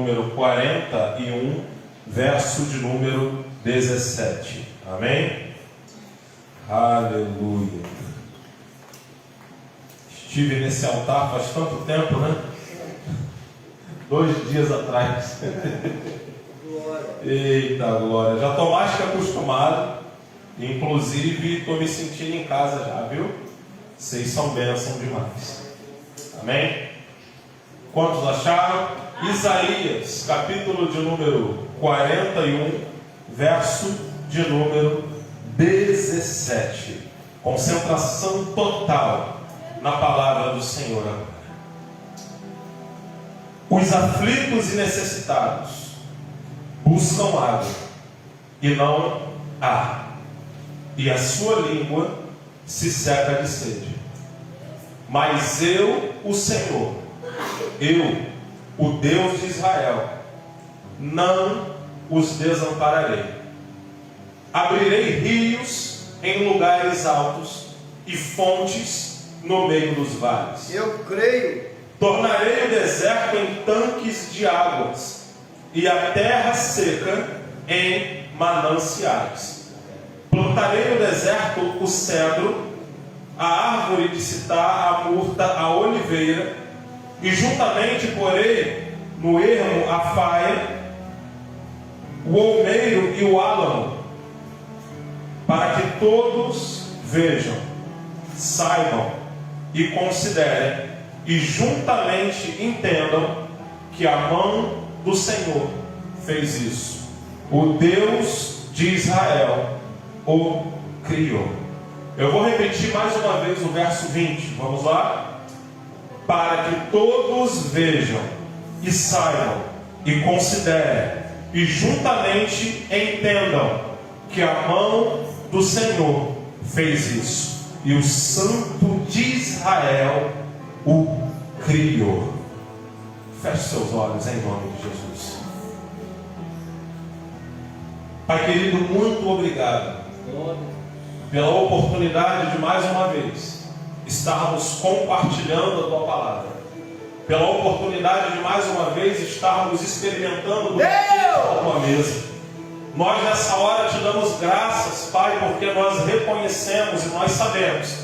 número 41, verso de número 17. Amém? Aleluia. Estive nesse altar faz tanto tempo, né? 2 dias atrás. Eita glória. Já estou mais que acostumado. Inclusive estou me sentindo em casa já, viu? Vocês são bênção demais. Amém? Quantos acharam? Isaías, capítulo de número 41, verso de número 17. Concentração total na palavra do Senhor agora. Os aflitos e necessitados buscam água e não há, e a sua língua se seca de sede. Mas eu, o Senhor, eu, o Deus de Israel, não os desampararei. Abrirei rios em lugares altos e fontes no meio dos vales. Eu creio. Tornarei o deserto em tanques de águas e a terra seca em mananciais. Plantarei no deserto o cedro, a árvore de citar, a murta, a oliveira, e juntamente porei no ermo a faia, o olmeiro e o álamo, para que todos vejam, saibam e considerem, e juntamente entendam que a mão do Senhor fez isso. O Deus de Israel o criou. Eu vou repetir mais uma vez o verso 20. Vamos lá? Para que todos vejam e saibam e considerem e juntamente entendam que a mão do Senhor fez isso e o Santo de Israel o criou. Feche seus olhos em nome de Jesus. Pai querido, muito obrigado pela oportunidade de mais uma vez estarmos compartilhando a Tua palavra, pela oportunidade de mais uma vez estarmos experimentando do da Tua mesa. Nós nessa hora te damos graças, Pai, porque nós reconhecemos e nós sabemos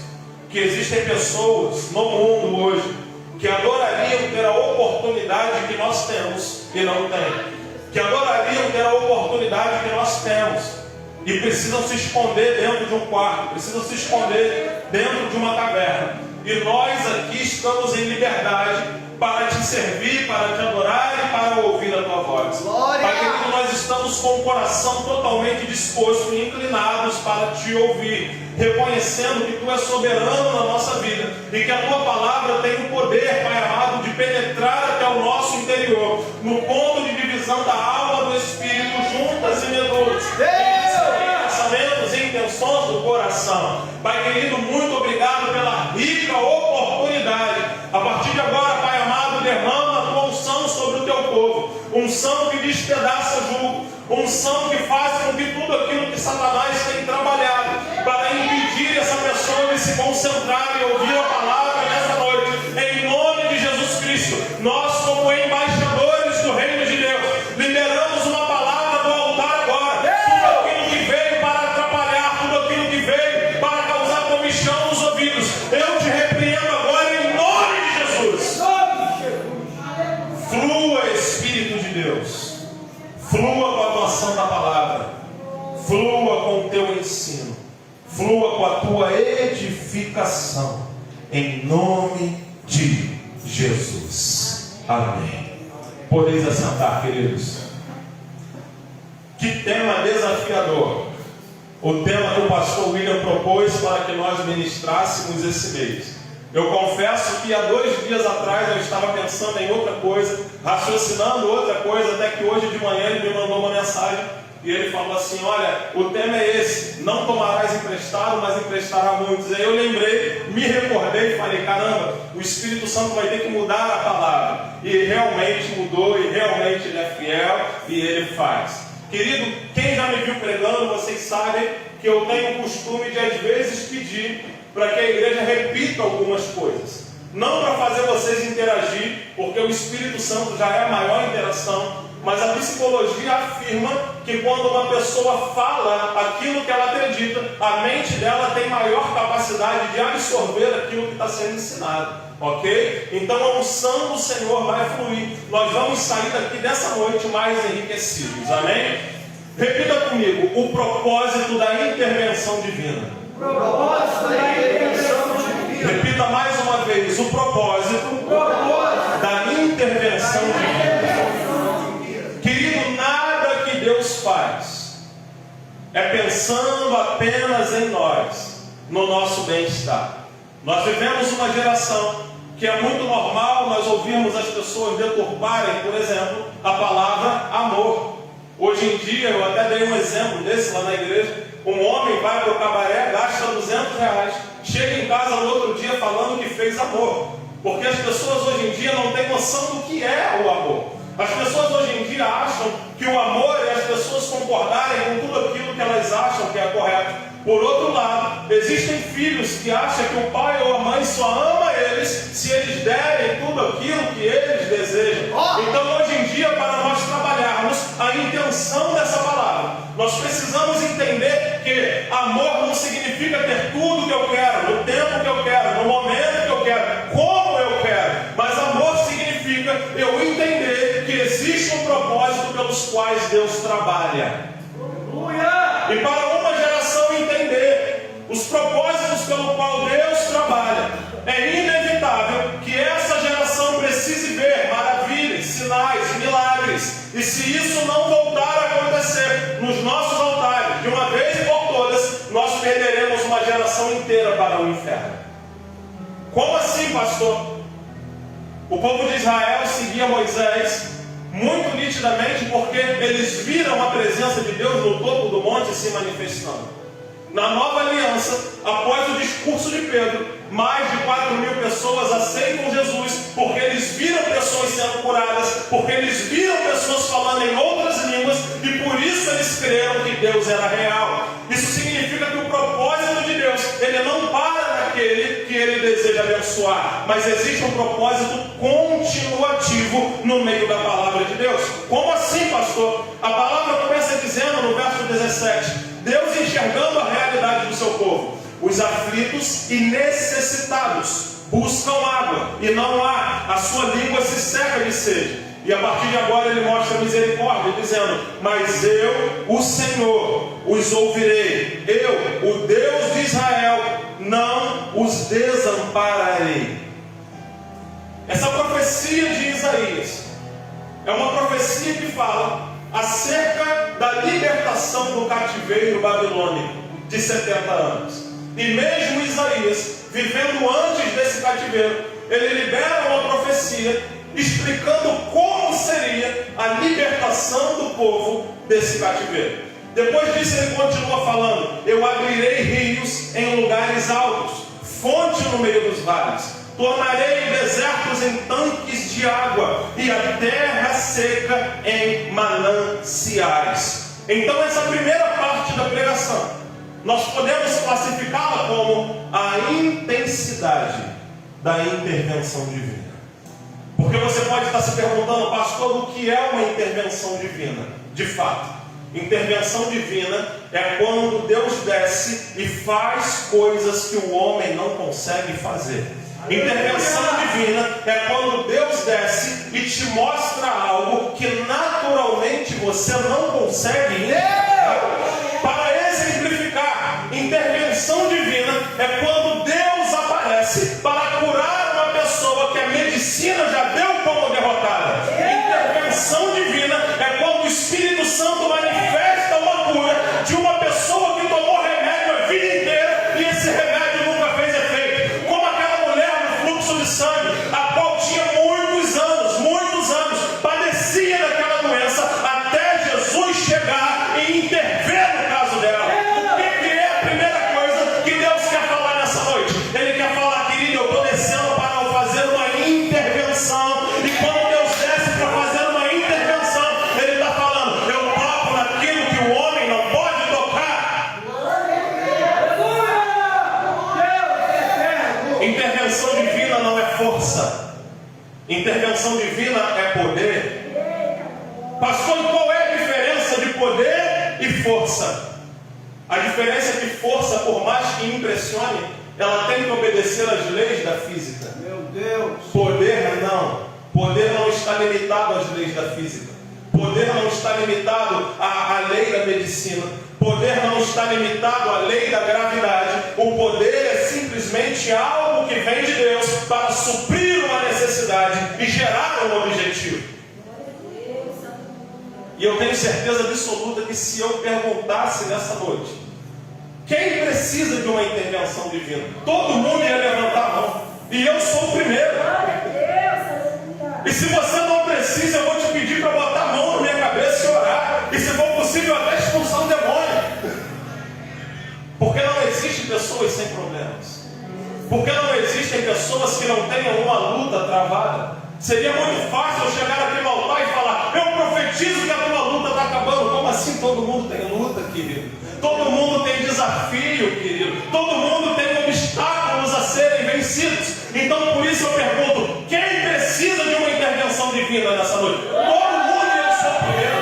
que existem pessoas no mundo hoje que adorariam ter a oportunidade que nós temos e não têm, que adorariam ter a oportunidade que nós temos e precisam se esconder dentro de um quarto, precisam se esconder dentro de uma caverna. E nós aqui estamos em liberdade para te servir, para te adorar e para ouvir a tua voz. Glória! Pai querido, nós estamos com o coração totalmente disposto e inclinados para te ouvir, reconhecendo que tu és soberano na nossa vida e que a tua palavra tem o poder, Pai amado, de penetrar até o nosso interior, no ponto de divisão da alma, do espírito, juntas e medulas, pensamentos e intenções do coração. Pai querido, muito obrigado pela rica oportunidade. A partir de agora, Pai amado, derrama a tua unção sobre o teu povo, unção que despedaça jugo, unção que faz com que tudo aquilo que Satanás tem trabalhado para impedir essa pessoa de se concentrar e ouvir a palavra nessa noite, em nome de Jesus Cristo, nós como embaixadores do reino de Deus, liberamos uma palavra do altar agora. Tudo aquilo que veio para atrapalhar, tudo aquilo que veio para causar comichão nos ouvidos, eu te repreendo agora em nome de Jesus. Flua, Espírito de Deus, flua com a atuação da palavra, flua com o teu ensino, flua com a tua edificação, em nome de Jesus. Amém. Podeis assentar, queridos. Que tema desafiador o tema que o pastor William propôs para que nós ministrássemos esse mês. Eu confesso que há 2 dias atrás eu estava pensando em outra coisa, raciocinando outra coisa, até que hoje de manhã ele me mandou uma mensagem e ele falou assim: olha, o tema é esse, não tomarás emprestado, mas emprestará muitos. Aí eu lembrei, me recordei e falei: caramba, o Espírito Santo vai ter que mudar a palavra. E realmente mudou, e realmente ele é fiel e ele faz. Querido, quem já me viu pregando, vocês sabem que eu tenho o costume de às vezes pedir para que a igreja repita algumas coisas. Não para fazer vocês interagir, porque o Espírito Santo já é a maior interação, mas a psicologia afirma que quando uma pessoa fala aquilo que ela acredita, a mente dela tem maior capacidade de absorver aquilo que está sendo ensinado, ok? Então a unção do Senhor vai fluir. Nós vamos sair daqui dessa noite mais enriquecidos, amém? Repita comigo: o propósito da intervenção divina. Propósito da intervenção divina. Repita mais uma vez: o propósito da intervenção divina. Querido, nada que Deus faz é pensando apenas em nós, no nosso bem-estar. Nós vivemos uma geração que é muito normal nós ouvirmos as pessoas deturparem, por exemplo, a palavra amor. Hoje em dia, eu até dei um exemplo desse lá na igreja. Um homem vai para o cabaré, gasta R$200, chega em casa no outro dia falando que fez amor. Porque as pessoas hoje em dia não têm noção do que é o amor. As pessoas hoje em dia acham que o amor é as pessoas concordarem com tudo aquilo que elas acham que é correto. Por outro lado, existem filhos que acham que o pai ou a mãe só ama eles se eles derem tudo aquilo que eles desejam. Então hoje em dia, para nós trabalharmos a intenção dessa palavra, nós precisamos entender que amor não significa ter tudo que eu quero, no tempo que eu quero, no momento que eu quero, como eu quero. Mas amor significa eu entender que existe um propósito pelos quais Deus trabalha. E para uma geração entender os propósitos pelo qual Deus trabalha, é inevitável que essa geração precise ver maravilhas, sinais, milagres. E se isso não voltar a acontecer nos nossos altares, de uma vez e por todas, nós perderemos uma geração inteira para o inferno. Como assim, pastor? O povo de Israel seguia Moisés muito nitidamente porque eles viram a presença de Deus no topo do monte se manifestando. Na nova aliança, após o discurso de Pedro, mais de 4.000 pessoas aceitam Jesus porque eles viram pessoas sendo curadas, porque eles viram pessoas falando em outras línguas e por isso eles creram que Deus era real. Isso significa que o propósito de Deus, ele não para naquele que ele deseja abençoar, mas existe um propósito continuativo no meio da palavra de Deus. Como assim, pastor? A palavra começa dizendo no verso 17, Deus enxergando a realidade do seu povo: os aflitos e necessitados buscam água e não há, a sua língua se seca de sede. E a partir de agora ele mostra misericórdia, dizendo: mas eu, o Senhor, os ouvirei. Eu, o Deus de Israel, não os desampararei. Essa profecia de Isaías é uma profecia que fala acerca da libertação do cativeiro babilônico de 70 anos. E mesmo Isaías, vivendo antes desse cativeiro, ele libera uma profecia explicando como seria a libertação do povo desse cativeiro. Depois disso ele continua falando: eu abrirei rios em lugares altos, fonte no meio dos vales. Tornarei desertos em tanques de água e a terra seca em mananciais. Então essa primeira parte da pregação, nós podemos classificá-la como a intensidade da intervenção divina. Porque você pode estar se perguntando: pastor, o que é uma intervenção divina? De fato, intervenção divina é quando Deus desce e faz coisas que o homem não consegue fazer. Intervenção divina é quando Deus desce e te mostra algo que naturalmente você não consegue enxergar. Para exemplificar, intervenção divina é quando Deus aparece para curar uma pessoa que a medicina já deu como derrotada. Intervenção divina é quando o Espírito Santo manifesta uma cura de uma pessoa que tomou remédio a vida inteira e esse remédio nunca fez efeito. Como aquela mulher no fluxo de sangue, a qual tinha muitos anos, padecia daquela doença, até Jesus chegar e intervenção divina é poder. Pastor, e qual é a diferença de poder e força? A diferença é que força, por mais que impressione, ela tem que obedecer às leis da física. Meu Deus. Poder não. Poder não está limitado às leis da física. Poder não está limitado à lei da medicina. Poder não está limitado à lei da gravidade. O poder é simplesmente algo que vem de Deus para suprir uma necessidade e gerar um objetivo. E eu tenho certeza absoluta que se eu perguntasse nessa noite, quem precisa de uma intervenção divina? Todo mundo ia levantar a mão. E eu sou o primeiro. E se você não precisa, eu vou te pedir para botar a mão na minha cabeça e orar. E se for possível, até expulsar um demônio. Porque não existem pessoas sem problemas. Porque não existem pessoas que não tenham uma luta travada. Seria muito fácil eu chegar aqui no altar e falar: eu profetizo que a tua luta está acabando. Como assim todo mundo tem luta, querido? Todo mundo tem desafio, querido. Todo mundo tem obstáculos a serem vencidos. Então por isso eu pergunto: quem precisa de uma intervenção divina nessa noite? Todo mundo, e eu sou o primeiro.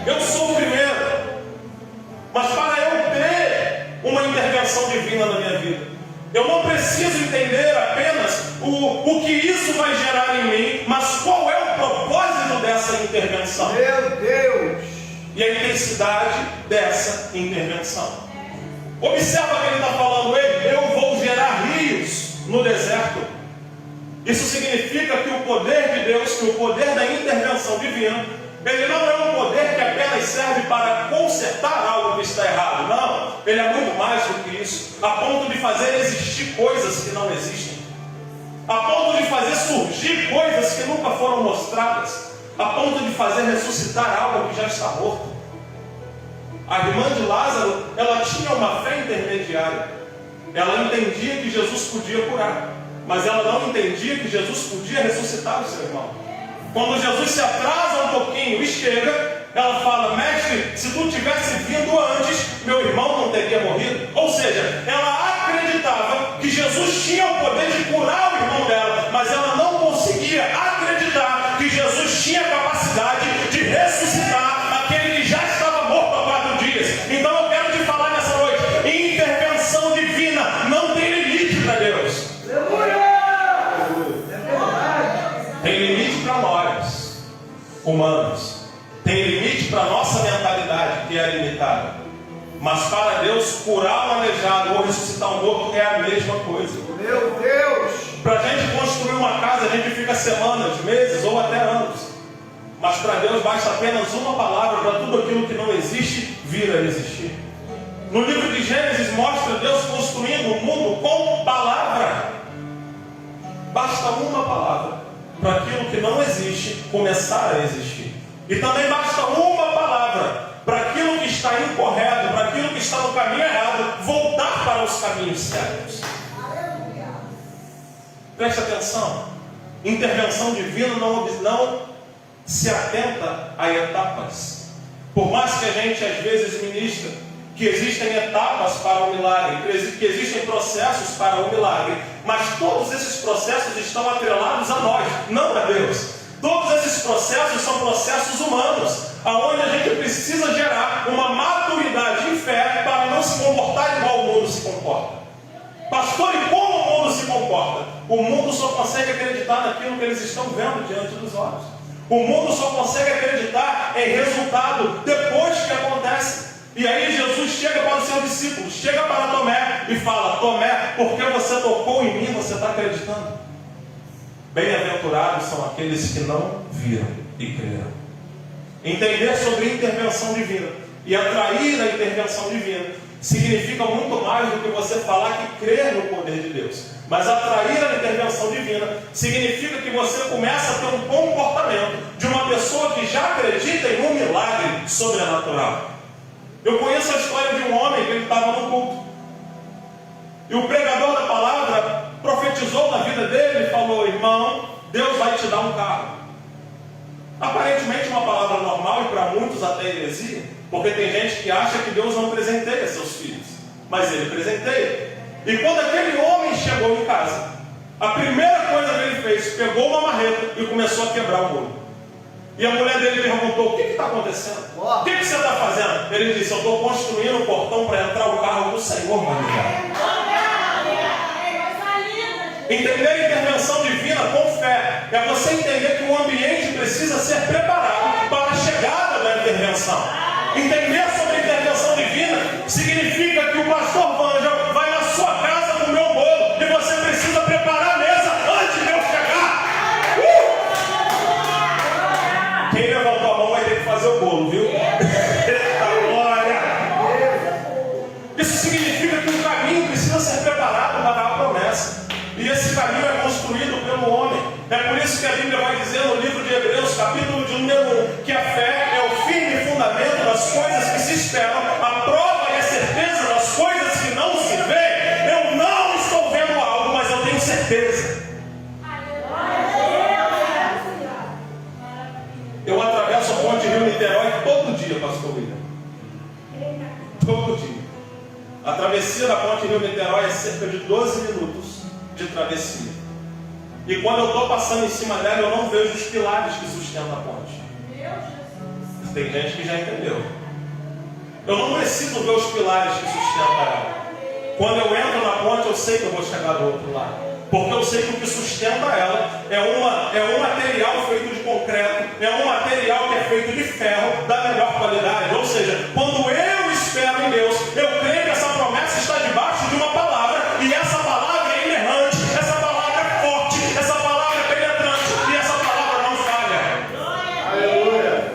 Eu sou o primeiro. Mas para eu ter uma intervenção divina na minha vida, eu não preciso entender apenas o que isso vai gerar em mim, mas qual é o propósito dessa intervenção. Meu Deus. E a intensidade dessa intervenção. Observa que ele está falando: eu vou gerar rios no deserto. Isso significa que o poder de Deus, que o poder da intervenção divina, ele não é um poder que apenas serve para consertar algo que está errado. Não, ele é muito mais do que isso, a ponto de fazer existir coisas que não existem, a ponto de fazer surgir coisas que nunca foram mostradas, a ponto de fazer ressuscitar algo que já está morto. A irmã de Lázaro, ela tinha uma fé intermediária. Ela entendia que Jesus podia curar, mas ela não entendia que Jesus podia ressuscitar o seu irmão. Quando Jesus se atrasa um pouquinho e chega, ela fala: mestre, se tu tivesse vindo antes, meu irmão não teria morrido. Ou seja, ela acreditava que Jesus tinha o poder de curar o irmão dela, mas ela não conseguia acreditar que Jesus tinha a capacidade de ressuscitar aquele que já estava morto há 4 dias. Então eu quero te falar nessa noite: intervenção divina não tem limite para Deus. Tem limite para nós, humanos. Tem limite para a nossa mentalidade, que é limitada. Mas para Deus, curar um aleijado ou ressuscitar um morto é a mesma coisa. Meu Deus! Para a gente construir uma casa, a gente fica semanas, meses ou até anos. Mas para Deus basta apenas uma palavra para tudo aquilo que não existe vir a existir. No livro de Gênesis mostra Deus construindo o mundo com palavra. Basta uma palavra para aquilo que não existe começar a existir. E também basta uma palavra para aquilo que está incorreto, para aquilo que está no caminho errado, voltar para os caminhos certos. Preste atenção: intervenção divina não se atenta a etapas. Por mais que a gente às vezes ministra que existem etapas para o milagre, que existem processos para o milagre, mas todos esses processos estão atrelados a nós, não a Deus. Todos esses processos são processos humanos, aonde a gente precisa gerar uma maturidade em fé para não se comportar igual o mundo se comporta. Pastor, e como o mundo se comporta? O mundo só consegue acreditar naquilo que eles estão vendo diante dos olhos. O mundo só consegue acreditar em resultado depois que acontece. E aí Jesus chega para os seus discípulos, chega para Tomé e fala: Tomé, porque você tocou em mim, você está acreditando? Bem-aventurados são aqueles que não viram e creram. Entender sobre intervenção divina e atrair a intervenção divina significa muito mais do que você falar que crer no poder de Deus. Mas atrair a intervenção divina significa que você começa a ter um comportamento de uma pessoa que já acredita em um milagre sobrenatural. Eu conheço a história de um homem que ele estava no culto. E o pregador da palavra profetizou na vida dele e falou: irmão, Deus vai te dar um carro. Aparentemente uma palavra normal e para muitos até heresia, porque tem gente que acha que Deus não presenteia seus filhos, mas ele presenteia. E quando aquele homem chegou em casa, A primeira coisa que ele fez, pegou uma marreta e começou a quebrar o muro. E a mulher dele perguntou: o que está acontecendo? O que você está fazendo? Ele disse: eu estou construindo um portão para entrar o carro do Senhor para ligar. Entender a intervenção divina com fé é você entender que o ambiente precisa ser preparado para a chegada da intervenção. Entender sobre a intervenção divina significa que o pastor Vanja vai na sua casa comer um bolo e você precisa preparar a mesa antes de eu chegar. Quem levantou a mão vai ter que fazer o bolo, viu? Eita glória! Isso significa que o caminho precisa ser preparado para a promessa. E esse caminho é construído pelo homem. É por isso que a Bíblia vai dizer no livro de Hebreus, capítulo de número 1, que a fé é o firme fundamento das coisas que se esperam, a prova e a certeza das coisas que não se vê. Eu não estou vendo algo, mas eu tenho certeza. Eu atravesso a ponte Rio-Niterói todo dia, pastor William. Todo dia. A travessia da ponte Rio-Niterói é cerca de 12 minutos de travessia. E quando eu estou passando em cima dela, eu não vejo os pilares que sustentam a ponte. Tem gente que já entendeu. Eu não preciso ver os pilares que sustentam ela. Quando eu entro na ponte, eu sei que eu vou chegar do outro lado. Porque eu sei que o que sustenta ela é um material feito de concreto, é um material que é feito de ferro da melhor qualidade. Ou seja, quando eu espero em Deus, eu creio que essa promessa está debaixo de uma palavra, e essa palavra é inerrante, essa palavra é forte, essa palavra é penetrante, e essa palavra não falha. Aleluia.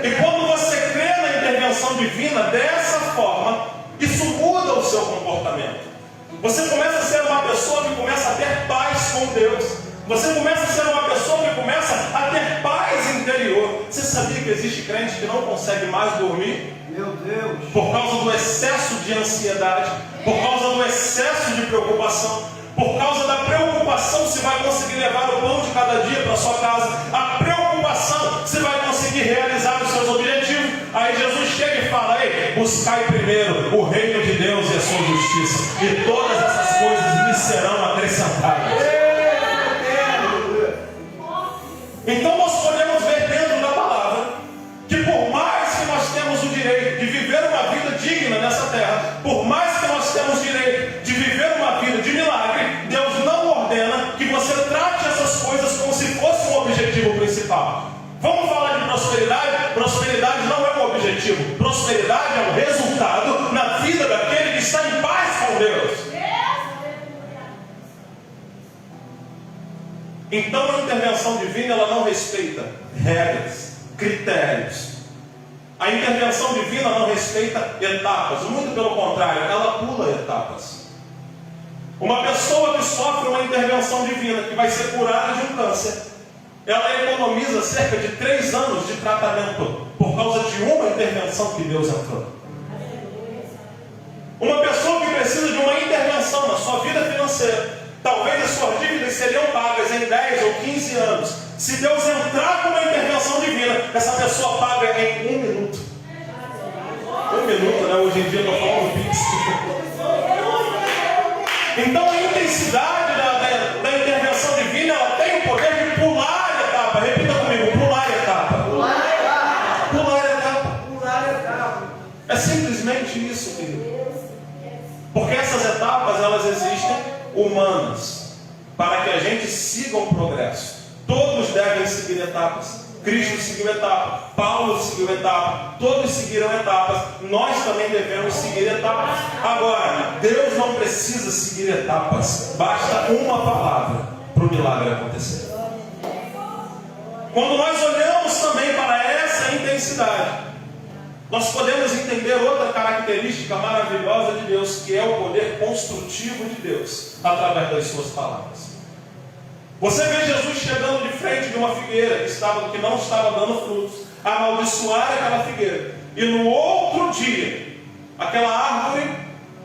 E quando você crê na intervenção divina dessa forma, isso muda o seu comportamento. Você começa a ser uma pessoa que começa a ter paz com Deus. Você começa a ser uma pessoa que começa a ter paz interior. Você sabia que existe crente que não consegue mais dormir? Meu Deus. Por causa do excesso de ansiedade, por causa do excesso de preocupação, por causa da preocupação se vai conseguir levar o pão de cada dia para sua casa, a preocupação se vai conseguir realizar os seus objetivos. Aí Jesus chega e fala: ei, buscai primeiro o reino de Deus e a sua justiça, e todas essas coisas lhe serão acrescentadas. Então nós podemos ver dentro da palavra que por mais que nós temos o direito de viver uma vida digna nessa terra, por mais que nós temos direito de viver uma vida de milagre, Deus não ordena que você trate essas coisas como se fosse um objetivo principal. Vamos falar de prosperidade? Prosperidade não é um objetivo. Prosperidade é um resultado na vida daquele que está em paz com Deus. Então a intervenção divina, ela não respeita regras, critérios. A intervenção divina não respeita etapas, muito pelo contrário, ela pula etapas. Uma pessoa que sofre uma intervenção divina, que vai ser curada de um câncer, ela economiza cerca de 3 anos de tratamento por causa de uma intervenção que Deus entrou. Uma pessoa que precisa de uma intervenção na sua vida financeira, talvez as suas dívidas seriam pagas em 10 ou 15 anos. Se Deus entrar com uma intervenção divina, essa pessoa paga em 1 minuto. 1 minuto, né? Hoje em dia eu estou falando Pix. Então a intensidade da intervenção divina, ela tem o poder de pular a etapa. Repita comigo: pular a etapa. Pular a etapa. Pular a etapa. Pular a etapa. É simplesmente isso, querido. Porque essas etapas, elas existem humanas, para que a gente siga um progresso. Todos devem seguir etapas. Cristo seguiu etapa, Paulo seguiu etapa, todos seguiram etapas. Nós também devemos seguir etapas. Agora, Deus não precisa seguir etapas. Basta uma palavra para o milagre acontecer. Quando nós olhamos também para essa intensidade, nós podemos entender outra característica maravilhosa de Deus, que é o poder construtivo de Deus, através das suas palavras. Você vê Jesus chegando de frente de uma figueira que não estava dando frutos, amaldiçoar aquela figueira, e no outro dia, aquela árvore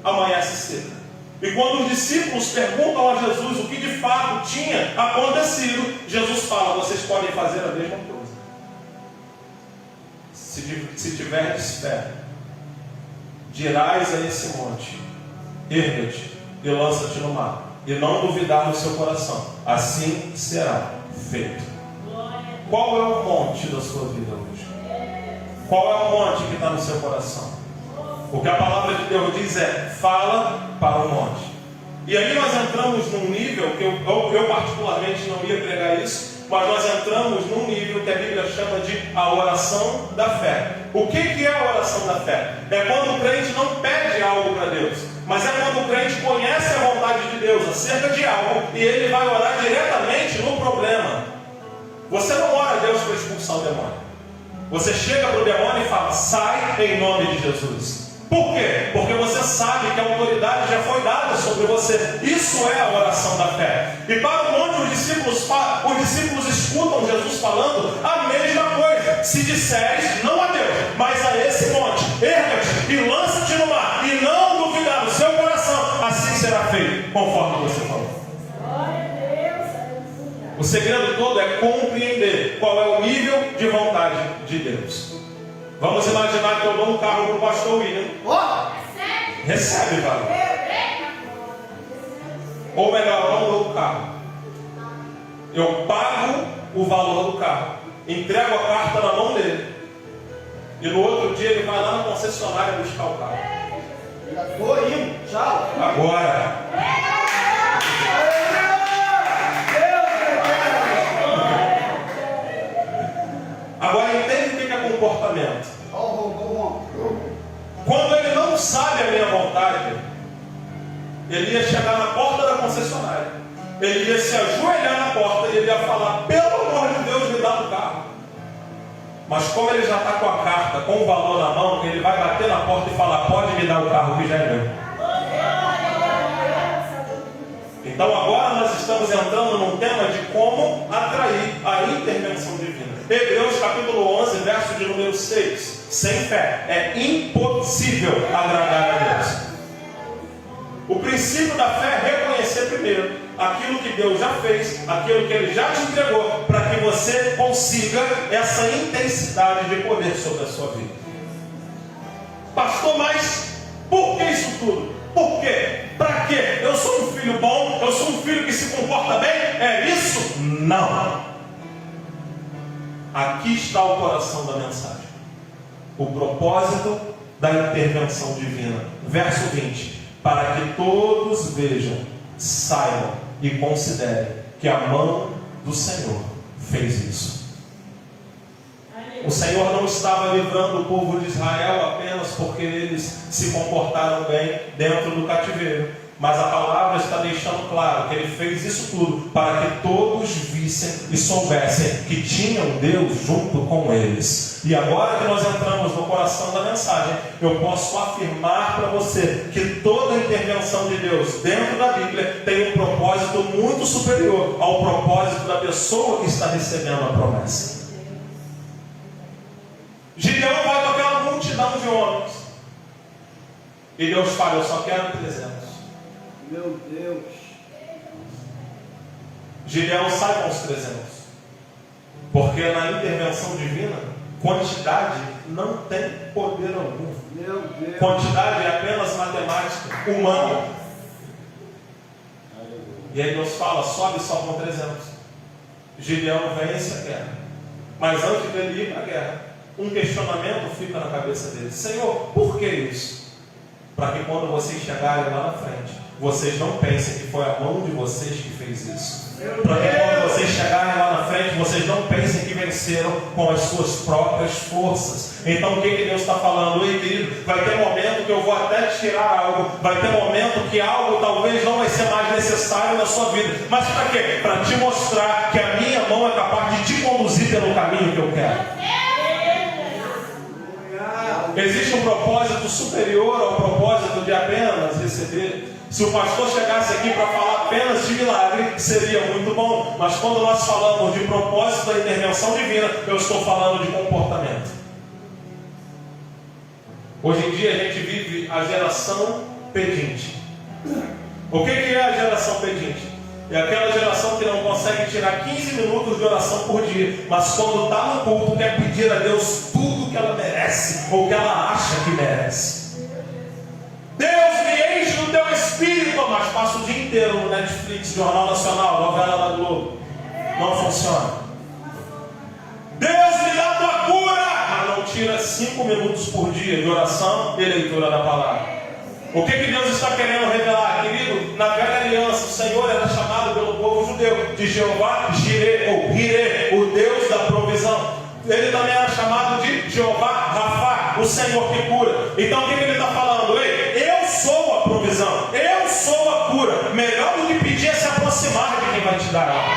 amanhece seca. E quando os discípulos perguntam a Jesus o que de fato tinha acontecido, Jesus fala: vocês podem fazer a mesma coisa. Se tiverdes fé, dirás a esse monte: erga-te e lança-te no mar, e não duvidar no seu coração, assim será feito. Qual é o monte da sua vida hoje? Qual é o monte que está no seu coração? O que a palavra de Deus diz é: fala para o monte. E aí nós entramos num nível que eu particularmente não ia pregar isso, mas nós entramos num nível que a Bíblia chama de a oração da fé. O que é a oração da fé? É quando o crente não pede algo para Deus, mas é quando o crente conhece a vontade de Deus acerca de algo e ele vai orar diretamente no problema. Você não ora a Deus para expulsar o demônio. Você chega para o demônio e fala: sai em nome de Jesus. Por quê? Porque você sabe que a autoridade já foi dada sobre você. Isso é a oração da fé. E para o monte os discípulos escutam Jesus falando a mesma coisa. Se disseres não a Deus, mas a esse monte, erga-te e lança-te no mar, e não duvidar no seu coração, assim será feito, conforme você falou. O segredo todo é compreender qual é o nível de vontade de Deus. Vamos imaginar que eu dou um carro para o pastor William. Recebe, valor. Ou melhor, eu não dou o carro. Eu pago o valor do carro, entrego a carta na mão dele, e no outro dia ele vai lá na concessionária buscar o carro. Estou indo, tchau. Agora, entende o que é comportamento? Quando ele não sabe a minha vontade, ele ia chegar na porta da concessionária, ele ia se ajoelhar na porta e ele ia falar: pelo amor de Deus, me dá o carro. Mas como ele já está com a carta, com o valor na mão, ele vai bater na porta e falar: pode me dar o carro que já é meu. Então agora nós estamos entrando num tema de como atrair a intervenção divina. Hebreus capítulo 11, verso de número 6. Sem fé é impossível agradar a Deus. O princípio da fé é reconhecer primeiro aquilo que Deus já fez, aquilo que Ele já te entregou, para que você consiga essa intensidade de poder sobre a sua vida. Pastor, mas por que isso tudo? Por quê? Para quê? Eu sou um filho bom, eu sou um filho que se comporta bem? É isso? Não. Aqui está o coração da mensagem. O propósito da intervenção divina. Verso 20. Para que todos vejam, saibam e considerem que a mão do Senhor fez isso. O Senhor não estava livrando o povo de Israel apenas porque eles se comportaram bem dentro do cativeiro, mas a palavra está deixando claro que Ele fez isso tudo para que todos vissem e soubessem que tinham Deus junto com eles. E agora que nós entramos no coração da mensagem, eu posso afirmar para você que toda a intervenção de Deus dentro da Bíblia tem um propósito muito superior ao propósito da pessoa que está recebendo a promessa. Gideão vai com aquela multidão de homens, e Deus fala: eu só quero 300. Meu Deus. Gideão sai com os 300, porque na intervenção divina, quantidade não tem poder algum. Meu Deus. Quantidade é apenas matemática humana. E aí Deus fala: sobe só com 300. Gideão vence a guerra, mas antes dele ir para a guerra, um questionamento fica na cabeça dele: Senhor, por que isso? Para que quando vocês chegarem lá na frente, vocês não pensem que foi a mão de vocês que fez isso. Para que quando vocês chegarem lá na frente, vocês não pensem que venceram com as suas próprias forças. Então o que Deus está falando? Ei, querido, vai ter momento que eu vou até tirar algo, vai ter momento que algo talvez não vai ser mais necessário na sua vida. Mas para quê? Para te mostrar que a minha mão é capaz de te conduzir pelo caminho que eu quero. Existe um propósito superior ao propósito de apenas receber. Se o pastor chegasse aqui para falar apenas de milagre, seria muito bom. Mas quando nós falamos de propósito da intervenção divina, eu estou falando de comportamento. Hoje em dia a gente vive a geração pedinte. O que é a geração pedinte? É aquela geração que não consegue tirar 15 minutos de oração por dia, mas quando está no culto quer pedir a Deus tudo que ela merece, ou que ela acha que merece. Deus me enche do do teu espírito, mas passa o dia inteiro no Netflix, Jornal Nacional, novela da Globo. Não funciona. Deus me dá a tua cura, mas não tira 5 minutos por dia de oração e leitura da palavra. O que Deus está querendo revelar, querido? Na velha aliança, o Senhor era chamado pelo povo judeu de Jeová Jireh, ou Hireh, o Deus da provisão. Ele também era chamado de Jeová Rafa, o Senhor que cura. Então o que ele está falando? Ei, eu sou a provisão, eu sou a cura. Melhor do que pedir é se aproximar de quem vai te dar algo.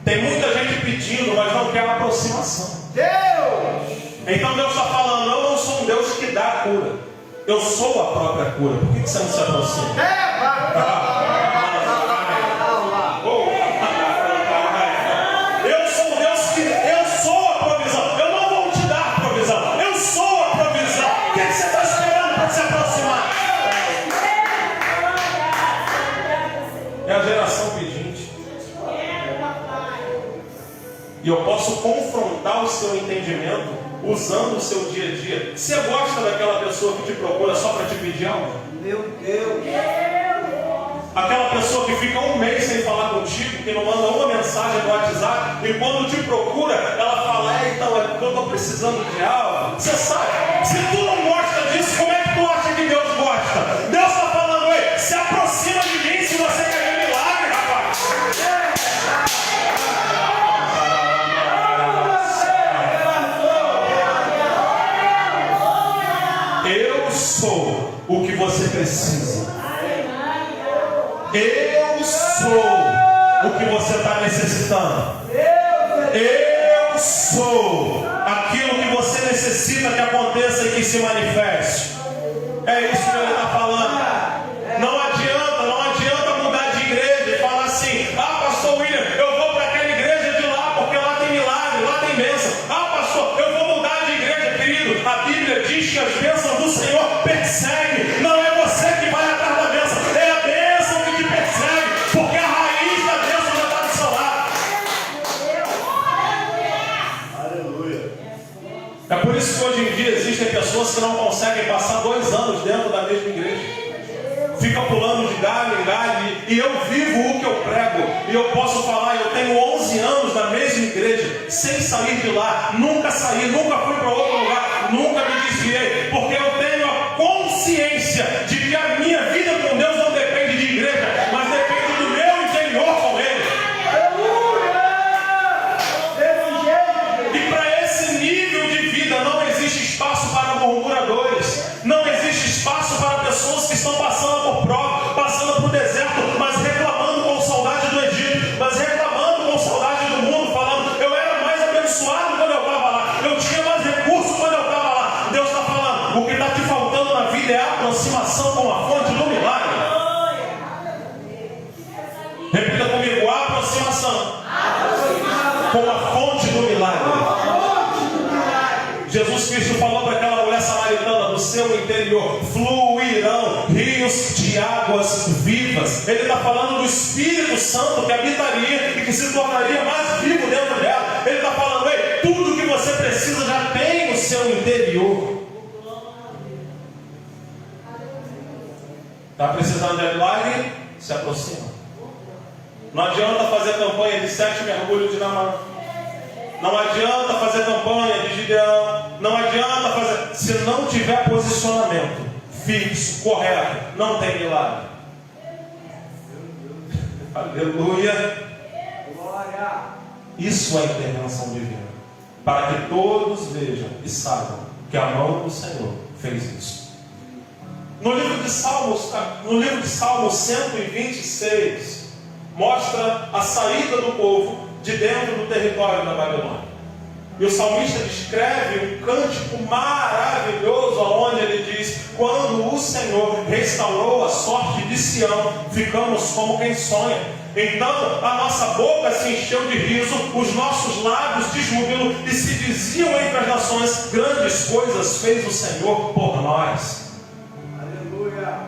Tem muita gente pedindo, mas não quer a aproximação. Então Deus está falando, eu não sou um Deus que dá a cura. Eu sou a própria cura. Por que você não se aproxima? Eu sou um Deus que eu sou a provisão. Eu não vou te dar a provisão. Eu sou a provisão. O que você está esperando para se aproximar? É a geração pedinte. E eu posso confrontar o seu entendimento usando o seu dia a dia. Você gosta daquela pessoa que te procura só para te pedir algo? Meu Deus. Aquela pessoa que fica um mês sem falar contigo, que não manda uma mensagem no WhatsApp, e quando te procura, ela fala, então, é porque eu estou precisando de algo. Você sabe, se tu não gosta disso, como é que tu acha que Deus gosta? Deus está falando, ei, se aproxima de mim se você quer ver milagre, rapaz. Eu sou o que você precisa. Eu sou o que você está necessitando. Eu sou aquilo que você necessita que aconteça e que se manifeste. É isso que ele está falando. Não adianta mudar de igreja e falar assim, pastor William, eu vou para aquela igreja de lá porque lá tem milagre, lá tem bênção. Pastor, eu vou mudar de igreja, querido. A Bíblia diz que as bênçãos do Senhor perseguem. Não é você que vai atrás da bênção, é a bênção que te persegue, porque a raiz da bênção já está do seu lado. Aleluia. É por isso que hoje em dia existem pessoas que não conseguem passar 2 anos dentro da mesma igreja. Fica pulando de galho em galho, e eu vivo o que eu prego, e eu posso falar, eu tenho 11 anos na mesma igreja, sem sair de lá, nunca saí, nunca fui para outro lugar, nunca me desviei, porque eu tenho a consciência de que a minha vida com Deus não depende de igreja, mas depende do meu interior com Ele. E para esse nível de vida não existe espaço para murmuradores, não existe espaço para pessoas que estão passando por prova, passando por deserto, mas reclamando com saudade do Egito, mas reclamando com saudade do mundo, falando, eu era mais abençoado quando eu estava lá, eu tinha mais recursos quando eu estava lá. Deus está falando, o que está te faltando na vida é a aproximação com a fonte do milagre. Repita comigo, a aproximação com a fonte do milagre. Jesus Cristo falou para aquela mulher samaritana, do seu interior fluirão rios de águas vivas. Ele está falando do Espírito Santo que habitaria e que se tornaria mais vivo dentro dela. Ele está falando, ei, tudo que você precisa já tem no seu interior. Está precisando de milagre? Se aproxima. Não adianta fazer campanha de 7 mergulhos de Naamã. Não adianta fazer campanha de Gideão. Não adianta fazer. Se não tiver posicionamento fixo, correto, não tem milagre. Aleluia. Glória. Isso é intervenção divina. Para que todos vejam e saibam que a mão do Senhor fez isso. No livro de Salmos 126, mostra a saída do povo de dentro do território da Babilônia. E o salmista descreve um cântico maravilhoso, onde ele diz, quando o Senhor restaurou a sorte de Sião, ficamos como quem sonha. Então a nossa boca se encheu de riso, os nossos lábios de júbilo, e se diziam entre as nações, grandes coisas fez o Senhor por nós. Aleluia.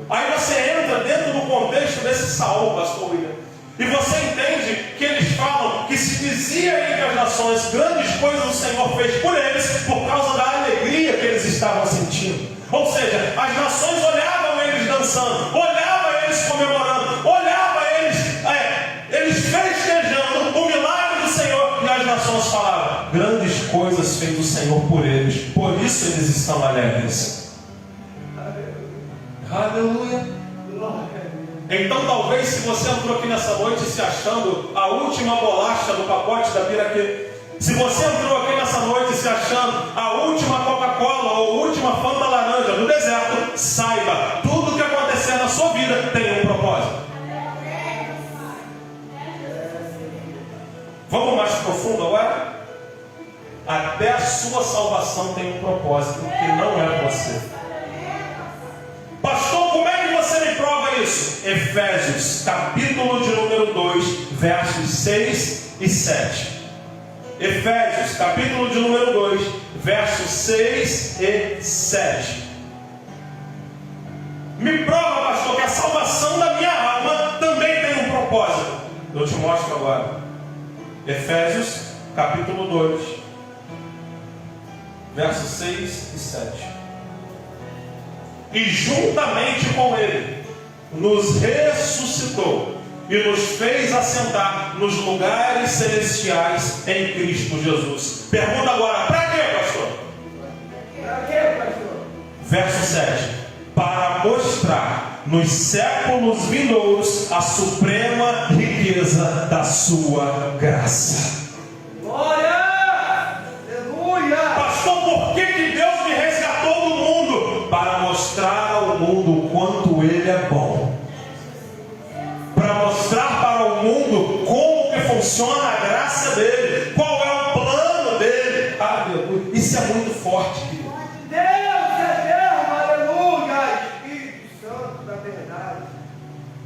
Aí você entra dentro do contexto desse salmo, pastor William, e você entende que eles falam que se dizia entre as nações, grandes coisas o Senhor fez por eles, por causa da alegria que eles estavam sentindo. Ou seja, as nações olhavam eles dançando, olhavam eles comemorando, olhavam eles festejando o milagre do Senhor, e as nações falavam: grandes coisas fez o Senhor por eles, por isso eles estão alegres. Aleluia. Então talvez, se você entrou aqui nessa noite se achando a última bolacha do pacote da Piraquê, se você entrou aqui nessa noite se achando a última Coca-Cola ou a última Fanta laranja do deserto, saiba, tudo que acontecer na sua vida tem um propósito. Vamos mais profundo agora? Até a sua salvação tem um propósito que não é você. Pastor, como é que você me prova isso? Efésios, capítulo de número 2, versos 6 e 7. Efésios, capítulo de número 2, versos 6 e 7. Me prova, pastor, que a salvação da minha alma também tem um propósito. Eu te mostro agora. Efésios, capítulo 2, versos 6 e 7. E juntamente com ele nos ressuscitou e nos fez assentar nos lugares celestiais em Cristo Jesus. Pergunta agora: para quê, pastor? Para quê, pastor? Verso 7. Para mostrar nos séculos vindouros a suprema riqueza da sua graça. Glória! Aleluia! Pastor, por que Deus me resgatou do mundo? Para mostrar ao mundo o quanto Ele é bom. Para mostrar para o mundo como que funciona a graça dele, qual é o plano dele. Aleluia. Isso é muito forte, querido. Deus é Deus, aleluia! Espírito Santo da verdade.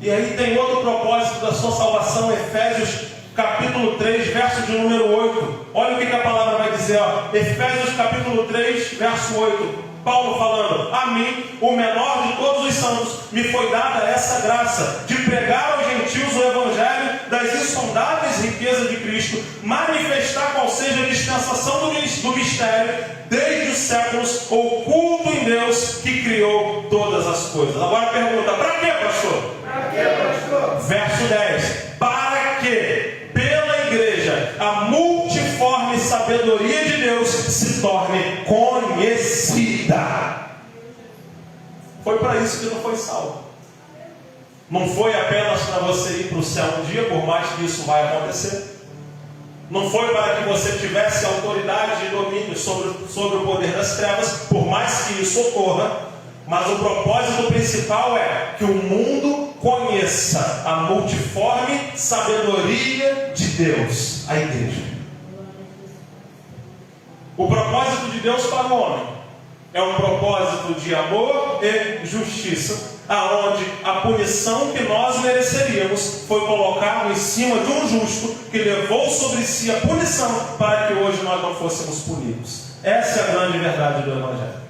E aí tem outro propósito da sua salvação, Efésios capítulo 3, verso de número 8. Olha o que a palavra vai dizer, ó. Efésios capítulo 3, verso 8. Paulo falando: a mim, o menor de todos os santos, me foi dada essa graça de pregar aos gentios o evangelho das insondáveis riquezas de Cristo, manifestar qual seja a dispensação do mistério desde os séculos, oculto em Deus que criou todas as coisas. Agora pergunta: para quê, pastor? Para quê, pastor? Verso 10. Para que pela igreja a multiforme sabedoria de Deus se torne conhecida. Foi para isso que não foi salvo. Não foi apenas para você ir para o céu um dia, por mais que isso vai acontecer. Não foi para que você tivesse autoridade e domínio sobre o poder das trevas, por mais que isso ocorra. Mas o propósito principal é que o mundo conheça a multiforme sabedoria de Deus, a igreja. O propósito de Deus para o homem é um propósito de amor e justiça, aonde a punição que nós mereceríamos foi colocada em cima de um justo que levou sobre si a punição para que hoje nós não fôssemos punidos. Essa é a grande verdade do Evangelho.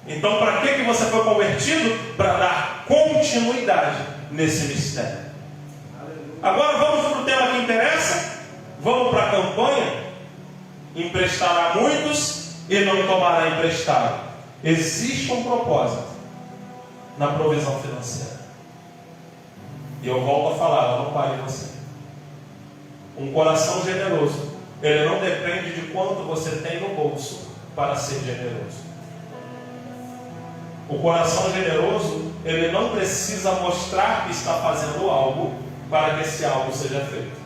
Então, para que você foi convertido? Para dar continuidade nesse mistério. Agora vamos para o tema que interessa. Vamos para a campanha. Emprestará muitos e não tomará emprestado. Existe um propósito na provisão financeira. E eu volto a falar, eu não parei você. Um coração generoso, ele não depende de quanto você tem no bolso para ser generoso. O coração generoso, ele não precisa mostrar que está fazendo algo para que esse algo seja feito.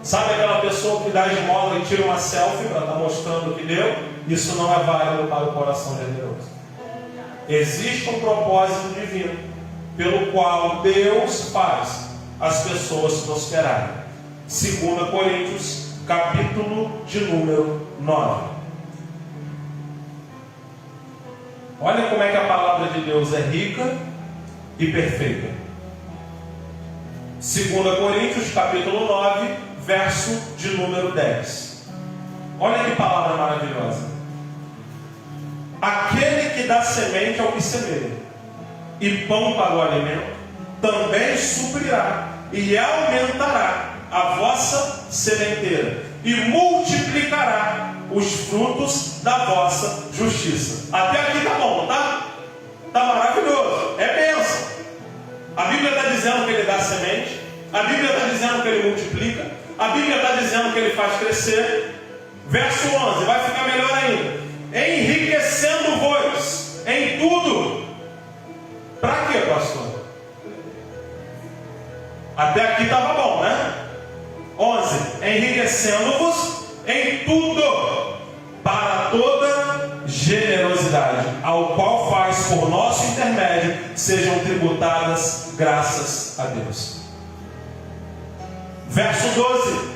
Sabe aquela pessoa que dá esmola e tira uma selfie para estar mostrando o que deu? Isso não é válido para o coração generoso. Existe um propósito divino pelo qual Deus faz as pessoas prosperarem. 2 Coríntios, capítulo de número 9. Olha como é que a palavra de Deus é rica e perfeita. 2 Coríntios, capítulo 9, verso de número 10. Olha que palavra maravilhosa. Aquele que dá semente ao que semeia e pão para o alimento, também suprirá e aumentará a vossa sementeira e multiplicará os frutos da vossa justiça. Até aqui tá bom, tá? Tá maravilhoso. É bênção. A Bíblia está dizendo que ele dá semente. A Bíblia está dizendo que ele multiplica. A Bíblia está dizendo que ele faz crescer. Verso 11, vai ficar melhor ainda. Enriquecendo-vos em tudo. Para quê, pastor? Até aqui estava bom, né? 11. Enriquecendo-vos em tudo, para toda generosidade, ao qual faz por nosso intermédio sejam tributadas graças a Deus. Verso 12.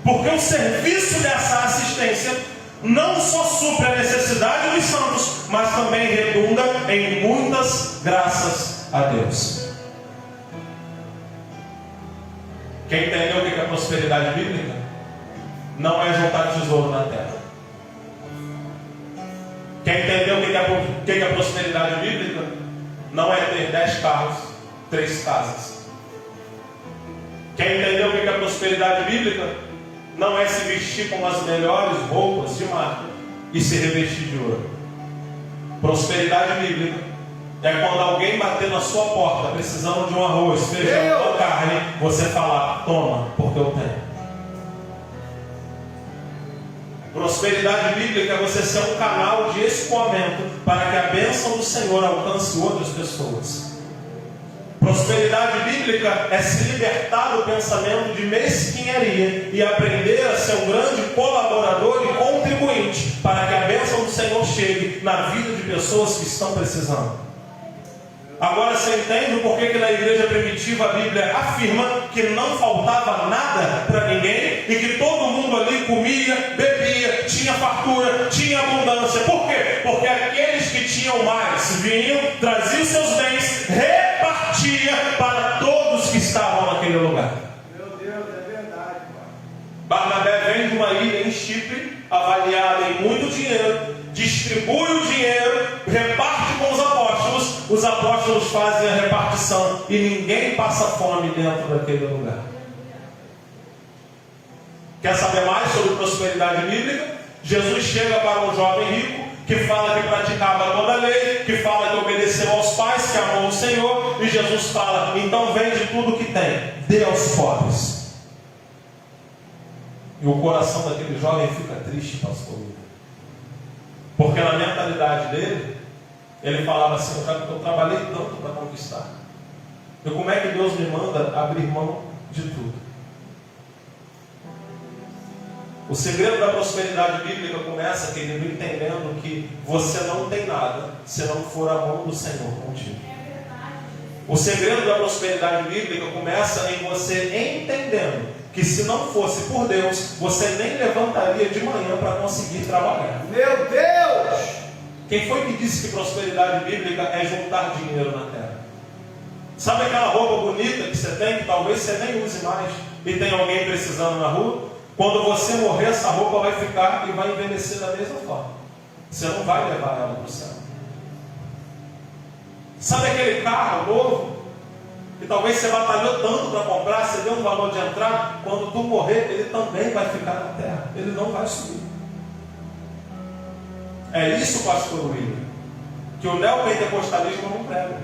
Porque o serviço dessa assistência não só supre a necessidade dos santos, mas também redunda em muitas graças a Deus. Quem entendeu o que é prosperidade bíblica? Não é juntar tesouro na terra. Quem entendeu o que é prosperidade bíblica? Não é ter 10 carros, 3 casas. Quem entendeu o que é prosperidade bíblica? Não é se vestir com as melhores roupas de marca e se revestir de ouro. Prosperidade bíblica é quando alguém bater na sua porta precisando de um arroz, feijão ou carne, você falar, toma, porque eu tenho. Prosperidade bíblica é você ser um canal de escoamento para que a bênção do Senhor alcance outras pessoas. Prosperidade bíblica é se libertar do pensamento de mesquinharia e aprender a ser um grande colaborador e contribuinte para que a bênção do Senhor chegue na vida de pessoas que estão precisando. Agora você entende por que na igreja primitiva a Bíblia afirma que não faltava nada para ninguém e que todo mundo ali comia, bebia, tinha fartura, tinha abundância. Por quê? Porque aqueles que tinham mais vinham, traziam seus bens, repartia para todos que estavam naquele lugar. Meu Deus, é verdade, pai. Barnabé vem de uma ilha em Chipre, avaliada em muito dinheiro, distribui o dinheiro, reparte com os apóstolos fazem a repartição e ninguém passa fome dentro daquele lugar. Quer saber mais sobre prosperidade bíblica? Jesus chega para um jovem rico que fala que praticava toda a lei, que fala que obedeceu aos pais, que amou o Senhor, e Jesus fala, então vende tudo que tem, dê aos pobres. E o coração daquele jovem fica triste, pastor, porque na mentalidade dele, ele falava assim, eu trabalhei tanto para conquistar. E como é que Deus me manda abrir mão de tudo? O segredo da prosperidade bíblica começa, querido, entendendo que você não tem nada se não for a mão do Senhor contigo. O segredo da prosperidade bíblica começa em você entendendo que se não fosse por Deus, você nem levantaria de manhã para conseguir trabalhar. Meu Deus! Quem foi que disse que prosperidade bíblica é juntar dinheiro na terra? Sabe aquela roupa bonita que você tem, que talvez você nem use mais, e tem alguém precisando na rua? Quando você morrer, essa roupa vai ficar e vai envelhecer da mesma forma. Você não vai levar ela para o céu. Sabe aquele carro novo, que talvez você batalhou tanto para comprar, você deu um valor de entrada, quando tu morrer, ele também vai ficar na terra, ele não vai subir. É isso, pastor William, que o neopentecostalismo não prega.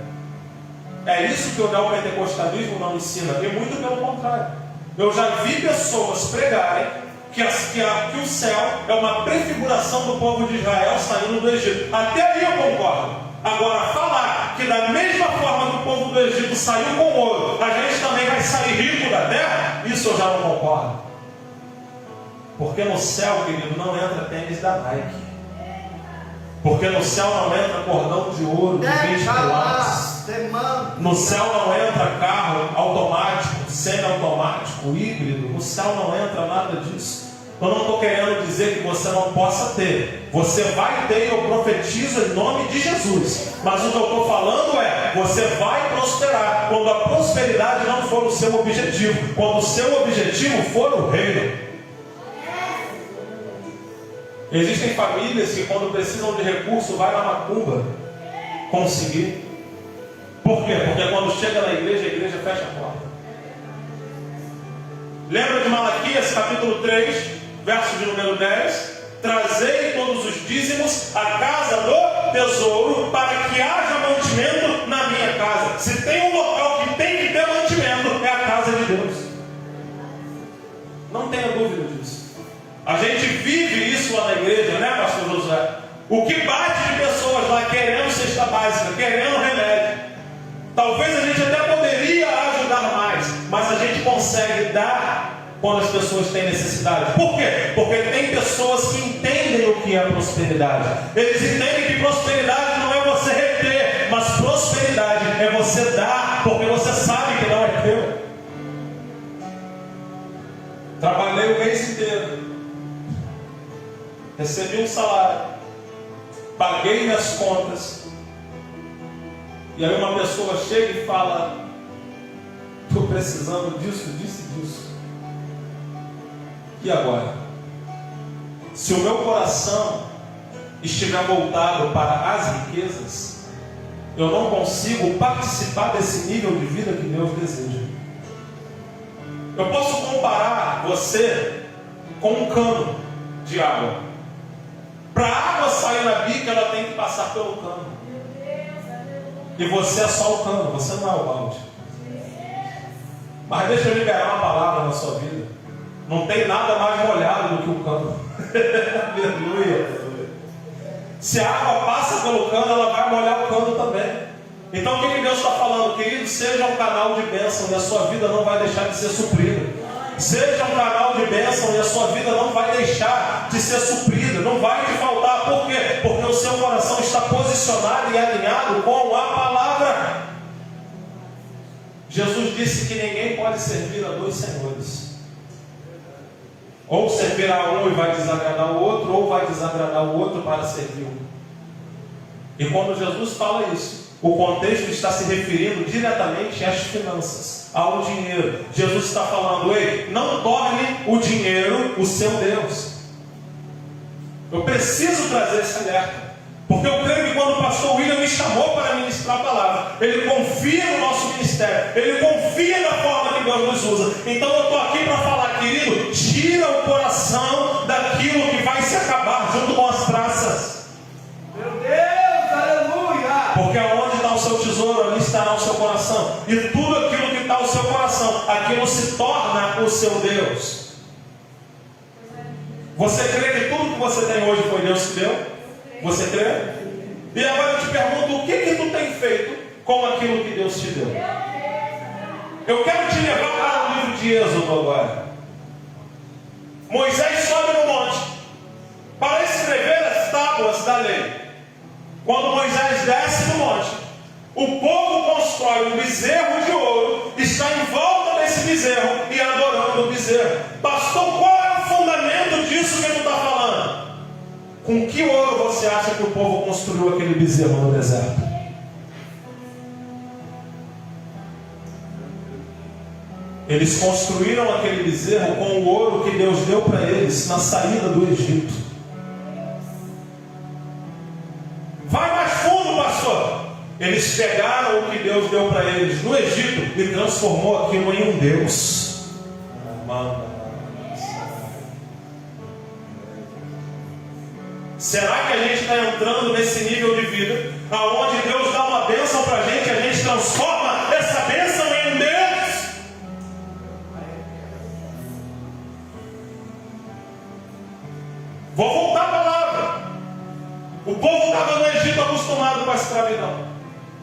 É isso que o neopentecostalismo não ensina, e muito pelo contrário. Eu já vi pessoas pregarem que o céu é uma prefiguração do povo de Israel saindo do Egito. Até aí eu concordo. Agora, falar que da mesma forma que o povo do Egito saiu com ouro, a gente também vai sair rico da terra, isso eu já não concordo. Porque no céu, querido, não entra tênis da Nike. Porque no céu não entra cordão de ouro de 20 quilates. No céu não entra carro automático, semi-automático, híbrido. No céu não entra nada disso. Eu não estou querendo dizer que você não possa ter. Você vai ter, eu profetizo em nome de Jesus. Mas o que eu estou falando é, você vai prosperar quando a prosperidade não for o seu objetivo. Quando o seu objetivo for o reino. Existem famílias que quando precisam de recurso vai na macumba conseguir. Por quê? Porque quando chega na igreja, a igreja fecha a porta. Lembra de Malaquias capítulo 3, verso de número 10? trazei todos os dízimos à casa do tesouro, para que haja mantimento na minha casa. Se tem um local que tem que ter mantimento, é a casa de Deus. Não tenha dúvida disso. A gente vive isso lá na igreja, né, pastor Josué? O que bate de pessoas lá querendo cesta básica, querendo remédio. Talvez a gente até poderia ajudar mais, mas a gente consegue dar quando as pessoas têm necessidade. Por quê? Porque tem pessoas que entendem o que é prosperidade. Eles entendem que prosperidade não é você reter, mas prosperidade é você dar, porque você sabe que não é teu. Trabalhei o mês inteiro, recebi um salário, paguei minhas contas, e aí uma pessoa chega e fala: estou precisando disso, disso e disso. E agora? Se o meu coração estiver voltado para as riquezas, eu não consigo participar desse nível de vida que Deus deseja. Eu posso comparar você com um cano de água. Para a água sair na bica, ela tem que passar pelo cano. E você é só o cano, você não é o balde. Mas deixa eu liberar uma palavra na sua vida. Não tem nada mais molhado do que o cano. Aleluia. Se a água passa pelo cano, ela vai molhar o cano também. Então o que Deus está falando, querido? Seja um canal de bênção e a sua vida não vai deixar de ser suprida. Seja um canal de bênção e a sua vida não vai deixar de ser suprida. Não vai te faltar. Por quê? Porque o seu coração está posicionado e alinhado com a palavra. Jesus disse que ninguém pode servir a dois senhores. Ou servirá um e vai desagradar o outro, ou vai desagradar o outro para servir um. E quando Jesus fala isso, o contexto está se referindo diretamente às finanças, ao dinheiro. Jesus está falando: ei, não torne o dinheiro o seu Deus. Eu preciso trazer esse alerta, porque eu creio que quando o pastor William me chamou para ministrar a palavra, ele confia no nosso ministério, ele confia na forma que Deus nos usa. Então eu estou aqui para falar, querido, tira o coração daquilo que vai se acabar junto com as traças. Meu Deus, aleluia! Porque aonde está o seu tesouro, ali estará o seu coração. E tudo aquilo que está no seu coração, aquilo se torna o seu Deus. Você crê que tudo que você tem hoje foi Deus que deu? Você crê? E agora eu te pergunto, o que tu tem feito com aquilo que Deus te deu? Eu quero te levar para o livro de Êxodo agora. Moisés sobe no monte para escrever as tábuas da lei. Quando Moisés desce no monte, o povo constrói um bezerro de ouro, está em volta desse bezerro e adorando o bezerro. Pastor, qual é o fundamento disso que tu está falando? Com que ouro você acha que o povo construiu aquele bezerro no deserto? Eles construíram aquele bezerro com o ouro que Deus deu para eles na saída do Egito. Vai mais fundo, pastor. Eles pegaram o que Deus deu para eles no Egito e transformou aquilo em um Deus. Será que a gente está entrando nesse nível de vida, aonde Deus dá uma bênção para a gente transforma essa bênção em um Deus? Vou voltar a palavra. O povo estava no Egito acostumado com a escravidão.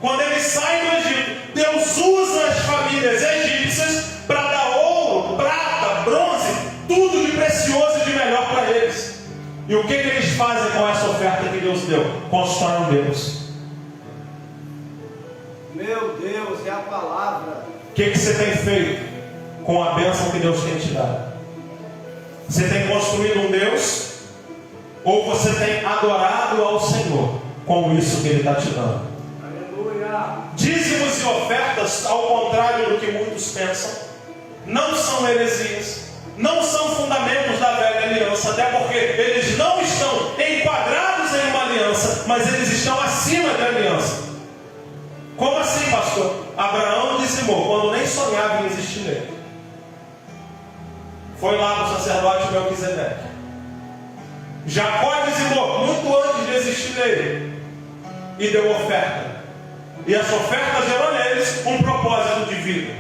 Quando eles saem do Egito, Deus usa as famílias egípcias para dar ouro, prata, bronze, tudo de precioso e de melhor para eles. E o que eles fazem com essa oferta que Deus deu? Constroem um Deus. Meu Deus, é a palavra. O que você tem feito com a bênção que Deus tem te dado? Você tem construído um Deus? Ou você tem adorado ao Senhor com isso que Ele está te dando? Aleluia! Dízimos e ofertas, ao contrário do que muitos pensam, não são heresias, não são fundamentos da velha aliança, até porque eles não estão enquadrados em uma aliança, mas eles estão acima da aliança. Como assim, pastor? Abraão dizimou quando nem sonhava em existir nele. Foi lá para o sacerdote Melquisedeque. Jacó dizimou muito antes de existir dele e deu oferta. E essa oferta gerou neles um propósito de vida.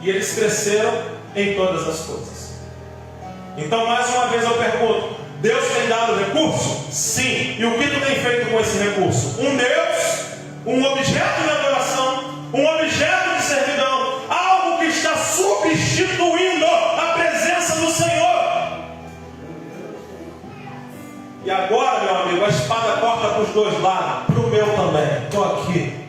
E eles cresceram em todas as coisas. Então, mais uma vez eu pergunto: Deus tem dado recurso? Sim. E o que tu tem feito com esse recurso? Um Deus, um objeto de adoração, um objeto de servidão, algo que está substituindo a presença do Senhor. E agora, meu amigo, a espada corta para os dois lados, para o meu também. Estou aqui.